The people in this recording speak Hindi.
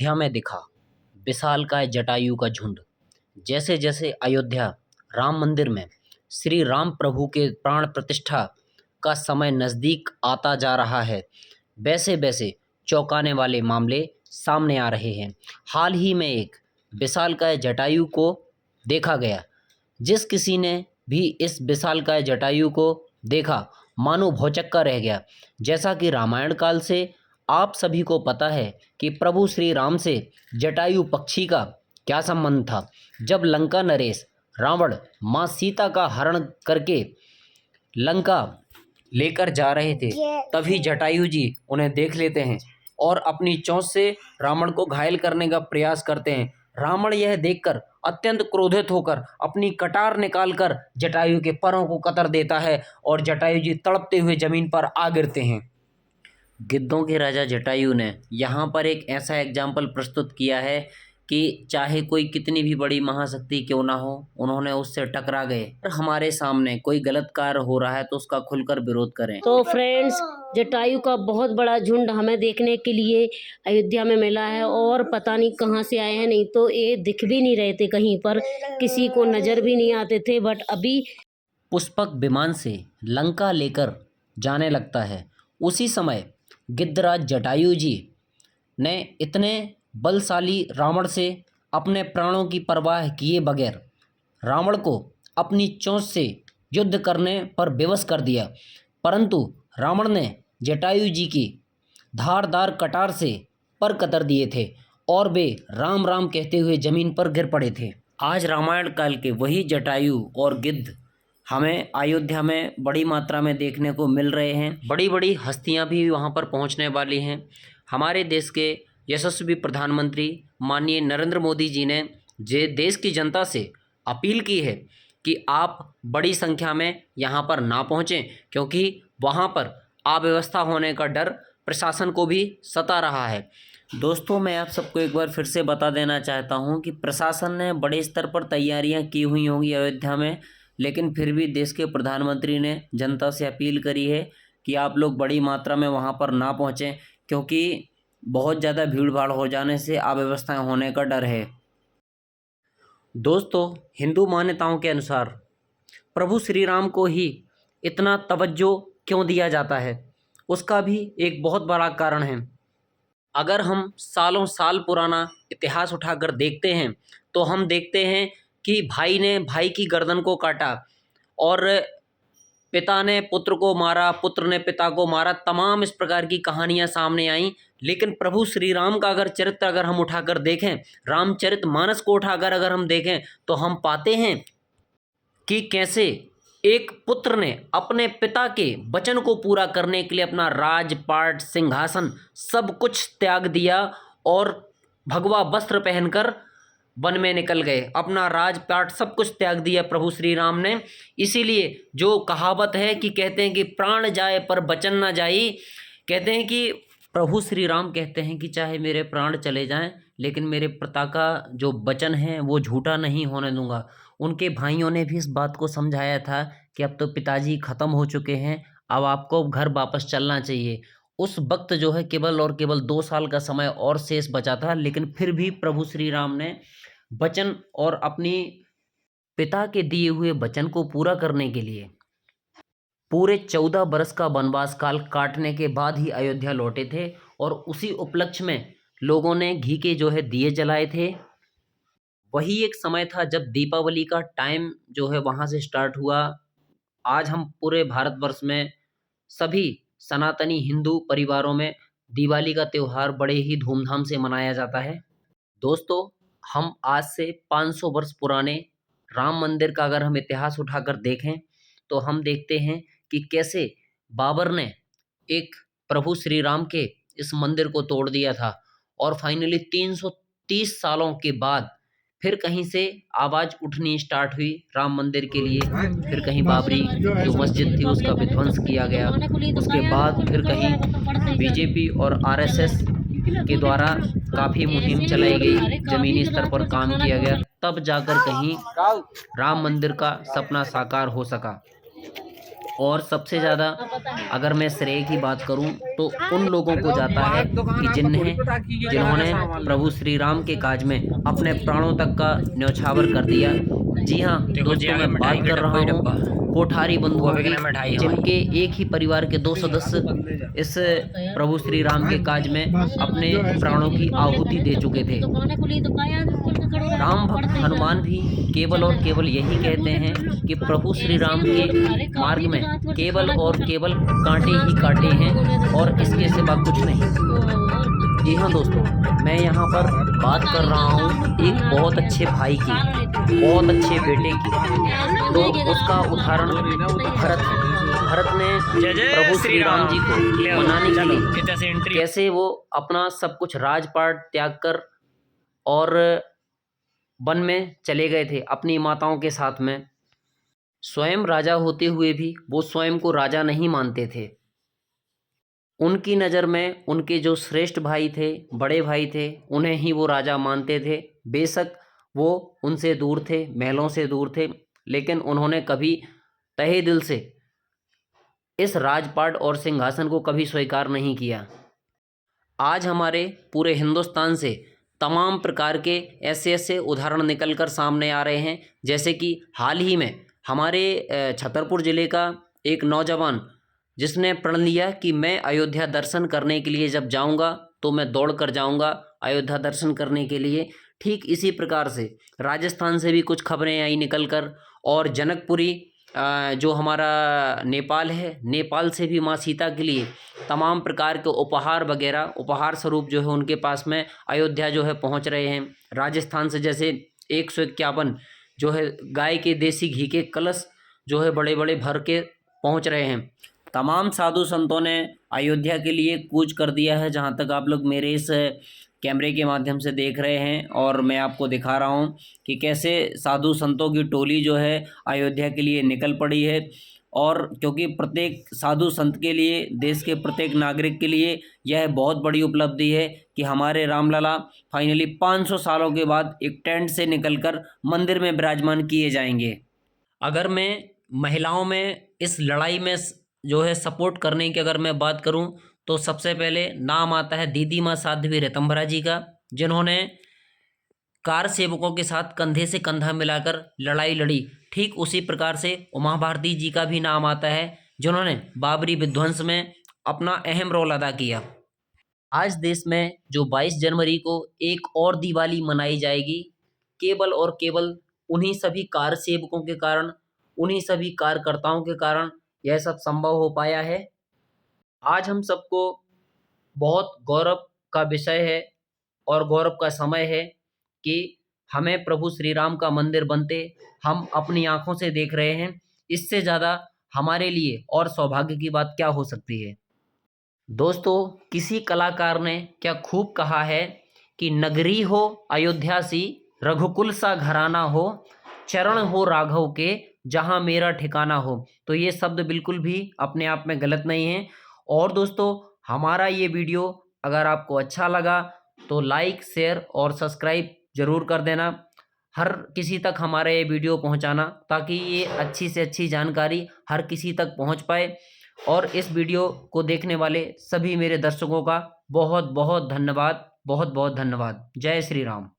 अयोध्या में दिखा विशालकाय जटायु का झुंड। जैसे जैसे अयोध्या राम मंदिर में श्री राम प्रभु के प्राण प्रतिष्ठा का समय नज़दीक आता जा रहा है, वैसे वैसे चौंकाने वाले मामले सामने आ रहे हैं। हाल ही में एक विशालकाय जटायु को देखा गया। जिस किसी ने भी इस विशालकाय जटायु को देखा मानो भौचक्का रह गया। जैसा कि रामायण काल से आप सभी को पता है कि प्रभु श्री राम से जटायु पक्षी का क्या संबंध था। जब लंका नरेश रावण माँ सीता का हरण करके लंका लेकर जा रहे थे, तभी जटायु जी उन्हें देख लेते हैं और अपनी चोंच से रावण को घायल करने का प्रयास करते हैं। रावण यह देखकर अत्यंत क्रोधित होकर अपनी कटार निकालकर जटायु के पैरों को कतर देता है और जटायु जी तड़पते हुए जमीन पर आ गिरते हैं। गिद्धों के राजा जटायु ने यहाँ पर एक ऐसा एग्जाम्पल प्रस्तुत किया है कि चाहे कोई कितनी भी बड़ी महाशक्ति क्यों ना हो, उन्होंने उससे टकरा गए। हमारे सामने कोई गलत कार्य हो रहा है तो उसका खुलकर विरोध करें। तो फ्रेंड्स, जटायु का बहुत बड़ा झुंड हमें देखने के लिए अयोध्या में मिला है और पता नहीं कहाँ से आए हैं। नहीं तो ये दिख भी नहीं रहे थे, कहीं पर किसी को नज़र भी नहीं आते थे। बट अभी पुष्पक विमान से लंका लेकर जाने लगता है, उसी समय गिद्धराज जटायु जी ने इतने बलशाली रावण से अपने प्राणों की परवाह किए बगैर रावण को अपनी चोंच से युद्ध करने पर विवश कर दिया। परंतु रावण ने जटायु जी की धारदार कटार से पर कतर दिए थे और वे राम राम कहते हुए जमीन पर गिर पड़े थे। आज रामायण काल के वही जटायु और गिद्ध हमें अयोध्या में बड़ी मात्रा में देखने को मिल रहे हैं। बड़ी बड़ी हस्तियां भी वहां पर पहुंचने वाली हैं। हमारे देश के यशस्वी प्रधानमंत्री माननीय नरेंद्र मोदी जी ने देश की जनता से अपील की है कि आप बड़ी संख्या में यहां पर ना पहुंचें, क्योंकि वहां पर अव्यवस्था होने का डर प्रशासन को भी सता रहा है। दोस्तों, मैं आप सबको एक बार फिर से बता देना चाहता हूं कि प्रशासन ने बड़े स्तर पर तैयारियां की हुई होंगी अयोध्या में, लेकिन फिर भी देश के प्रधानमंत्री ने जनता से अपील करी है कि आप लोग बड़ी मात्रा में वहां पर ना पहुंचें, क्योंकि बहुत ज़्यादा भीड़ भाड़ हो जाने से अव्यवस्थाएं होने का डर है। दोस्तों, हिंदू मान्यताओं के अनुसार प्रभु श्री राम को ही इतना तवज्जो क्यों दिया जाता है, उसका भी एक बहुत बड़ा कारण है। अगर हम सालों साल पुराना इतिहास उठाकर देखते हैं तो हम देखते हैं कि भाई ने भाई की गर्दन को काटा और पिता ने पुत्र को मारा, पुत्र ने पिता को मारा, तमाम इस प्रकार की कहानियां सामने आईं। लेकिन प्रभु श्री राम का अगर चरित्र अगर हम उठाकर देखें, रामचरितमानस को उठाकर अगर हम देखें, तो हम पाते हैं कि कैसे एक पुत्र ने अपने पिता के वचन को पूरा करने के लिए अपना राजपाट, सिंहासन सब कुछ त्याग दिया और भगवा वस्त्र पहनकर वन में निकल गए। अपना राजपाट सब कुछ त्याग दिया प्रभु श्री राम ने। इसीलिए जो कहावत है कि कहते हैं कि प्राण जाए पर वचन ना जाई, कहते हैं कि प्रभु श्री राम कहते हैं कि चाहे मेरे प्राण चले जाएं, लेकिन मेरे पिता का जो वचन है वो झूठा नहीं होने दूंगा। उनके भाइयों ने भी इस बात को समझाया था कि अब तो पिताजी ख़त्म हो चुके हैं, अब आपको घर वापस चलना चाहिए। उस वक्त जो है केवल और केवल 2 साल का समय और शेष बचा था, लेकिन फिर भी प्रभु श्री राम ने वचन और अपनी पिता के दिए हुए वचन को पूरा करने के लिए पूरे 14 बरस का वनवास काल काटने के बाद ही अयोध्या लौटे थे। और उसी उपलक्ष्य में लोगों ने घी के जो है दिए जलाए थे। वही एक समय था जब दीपावली का टाइम जो है वहाँ से स्टार्ट हुआ। आज हम पूरे भारतवर्ष में सभी सनातनी हिंदू परिवारों में दिवाली का त्यौहार बड़े ही धूमधाम से मनाया जाता है। दोस्तों, हम आज से 500 वर्ष पुराने राम मंदिर का अगर हम इतिहास उठाकर देखें तो हम देखते हैं कि कैसे बाबर ने एक प्रभु श्री राम के इस मंदिर को तोड़ दिया था और फाइनली 330 सालों के बाद फिर कहीं से आवाज़ उठनी स्टार्ट हुई राम मंदिर के लिए। फिर कहीं बाबरी जो मस्जिद थी उसका विध्वंस किया गया। उसके बाद फिर कहीं बीजेपी और आरएसएस के द्वारा काफ़ी मुहिम चलाई गई, ज़मीनी स्तर पर काम किया गया, तब जाकर कहीं राम मंदिर का सपना साकार हो सका। और सबसे ज़्यादा अगर मैं श्रेय की बात करूं तो उन लोगों को जाता है कि जिन्होंने प्रभु श्री राम के काज में अपने प्राणों तक का न्यौछावर कर दिया। जी हाँ दोस्तों, मैं बात कर रहा हूँ कोठारी बंधुओं की, जिनके एक ही परिवार के 2 सदस्य इस प्रभु श्री राम के काज में अपने प्राणों की आहुति दे चुके थे। राम भक्त हनुमान भी केवल और केवल यही कहते हैं कि प्रभु श्री राम के मार्ग में केवल और केवल कांटे ही कांटे हैं और इसके सिवा कुछ नहीं। जी हाँ दोस्तों, मैं यहाँ पर बात कर रहा हूँ एक बहुत अच्छे भाई की, बहुत अच्छे बेटे की। तो उसका उदाहरण भरत है। भरत ने प्रभु श्री राम जी को मनाने के लिए कैसे वो अपना सब कुछ राजपाट त्याग कर और वन में चले गए थे अपनी माताओं के साथ में। स्वयं राजा होते हुए भी वो स्वयं को राजा नहीं मानते थे। उनकी नज़र में उनके जो श्रेष्ठ भाई थे, बड़े भाई थे, उन्हें ही वो राजा मानते थे। बेशक वो उनसे दूर थे, महलों से दूर थे, लेकिन उन्होंने कभी तहे दिल से इस राजपाट और सिंहासन को कभी स्वीकार नहीं किया। आज हमारे पूरे हिंदुस्तान से तमाम प्रकार के ऐसे ऐसे उदाहरण निकल कर सामने आ रहे हैं, जैसे कि हाल ही में हमारे छतरपुर ज़िले का एक नौजवान जिसने प्रण लिया कि मैं अयोध्या दर्शन करने के लिए जब जाऊंगा तो मैं दौड़ कर जाऊंगा अयोध्या दर्शन करने के लिए। ठीक इसी प्रकार से राजस्थान से भी कुछ खबरें आई निकल कर, और जनकपुरी जो हमारा नेपाल है, नेपाल से भी माँ सीता के लिए तमाम प्रकार के उपहार वगैरह, उपहार स्वरूप जो है उनके पास में अयोध्या जो है पहुंच रहे हैं। राजस्थान से जैसे 151 जो है गाय के देसी घी के कलश जो है बड़े बड़े भर के पहुंच रहे हैं। तमाम साधु संतों ने अयोध्या के लिए कूच कर दिया है, जहां तक आप लोग मेरे इस कैमरे के माध्यम से देख रहे हैं। और मैं आपको दिखा रहा हूं कि कैसे साधु संतों की टोली जो है अयोध्या के लिए निकल पड़ी है। और क्योंकि प्रत्येक साधु संत के लिए, देश के प्रत्येक नागरिक के लिए यह बहुत बड़ी उपलब्धि है कि हमारे रामलला फाइनली 500 सालों के बाद एक टेंट से निकलकर मंदिर में विराजमान किए जाएंगे। अगर मैं महिलाओं में इस लड़ाई में जो है सपोर्ट करने की अगर मैं बात करूं तो सबसे पहले नाम आता है दीदी माँ साध्वी ऋतंभरा जी का, जिन्होंने कार सेवकों के साथ कंधे से कंधा मिलाकर लड़ाई लड़ी। ठीक उसी प्रकार से उमा भारती जी का भी नाम आता है, जिन्होंने बाबरी विध्वंस में अपना अहम रोल अदा किया। आज देश में जो 22 जनवरी को एक और दिवाली मनाई जाएगी, केवल और केवल उन्हीं सभी कार सेवकों के कारण, उन्हीं सभी कार्यकर्ताओं के कारण यह सब संभव हो पाया है। आज हम सबको बहुत गौरव का विषय है और गौरव का समय है कि हमें प्रभु श्री राम का मंदिर बनते हम अपनी आंखों से देख रहे हैं। इससे ज़्यादा हमारे लिए और सौभाग्य की बात क्या हो सकती है। दोस्तों, किसी कलाकार ने क्या खूब कहा है कि नगरी हो अयोध्या सी, रघुकुल सा घराना हो, चरण हो राघव के जहां मेरा ठिकाना हो। तो ये शब्द बिल्कुल भी अपने आप में गलत नहीं है। और दोस्तों, हमारा ये वीडियो अगर आपको अच्छा लगा तो लाइक, शेयर और सब्सक्राइब ज़रूर कर देना। हर किसी तक हमारा ये वीडियो पहुंचाना, ताकि ये अच्छी से अच्छी जानकारी हर किसी तक पहुंच पाए। और इस वीडियो को देखने वाले सभी मेरे दर्शकों का बहुत बहुत धन्यवाद, बहुत बहुत धन्यवाद। जय श्री राम।